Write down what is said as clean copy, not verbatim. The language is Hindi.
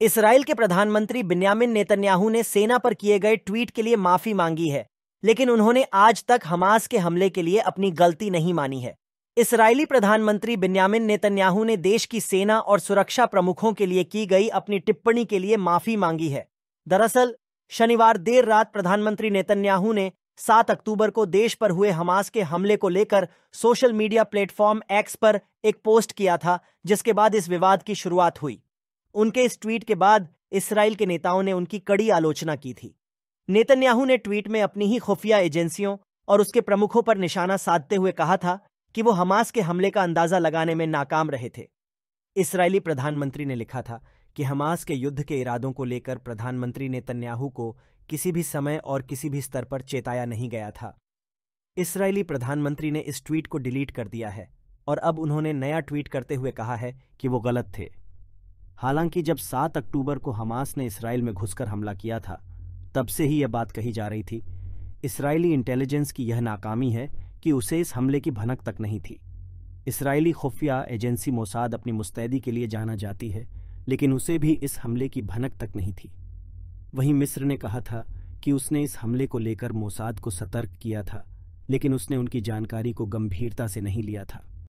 इसराइल के प्रधानमंत्री बिन्यामिन नेतन्याहू ने सेना पर किए गए ट्वीट के लिए माफी मांगी है, लेकिन उन्होंने आज तक हमास के हमले के लिए अपनी गलती नहीं मानी है। इसराइली प्रधानमंत्री बिन्यामिन नेतन्याहू ने देश की सेना और सुरक्षा प्रमुखों के लिए की गई अपनी टिप्पणी के लिए माफी मांगी है। दरअसल शनिवार देर रात प्रधानमंत्री नेतन्याहू ने 7 अक्टूबर को देश पर हुए हमास के हमले को लेकर सोशल मीडिया प्लेटफॉर्म एक्स पर एक पोस्ट किया था, जिसके बाद इस विवाद की शुरुआत हुई। उनके इस ट्वीट के बाद इसराइल के नेताओं ने उनकी कड़ी आलोचना की थी। नेतन्याहू ने ट्वीट में अपनी ही खुफिया एजेंसियों और उसके प्रमुखों पर निशाना साधते हुए कहा था कि वो हमास के हमले का अंदाजा लगाने में नाकाम रहे थे। इसराइली प्रधानमंत्री ने लिखा था कि हमास के युद्ध के इरादों को लेकर प्रधानमंत्री नेतन्याहू को किसी भी समय और किसी भी स्तर पर चेताया नहीं गया था। इसराइली प्रधानमंत्री ने इस ट्वीट को डिलीट कर दिया है और अब उन्होंने नया ट्वीट करते हुए कहा है कि वो गलत थे। हालांकि जब 7 अक्टूबर को हमास ने इसराइल में घुसकर हमला किया था, तब से ही यह बात कही जा रही थी। इसराइली इंटेलिजेंस की यह नाकामी है कि उसे इस हमले की भनक तक नहीं थी। इसराइली खुफिया एजेंसी मोसाद अपनी मुस्तैदी के लिए जाना जाती है, लेकिन उसे भी इस हमले की भनक तक नहीं थी। वहीं मिस्र ने कहा था कि उसने इस हमले को लेकर मोसाद को सतर्क किया था, लेकिन उसने उनकी जानकारी को गंभीरता से नहीं लिया था।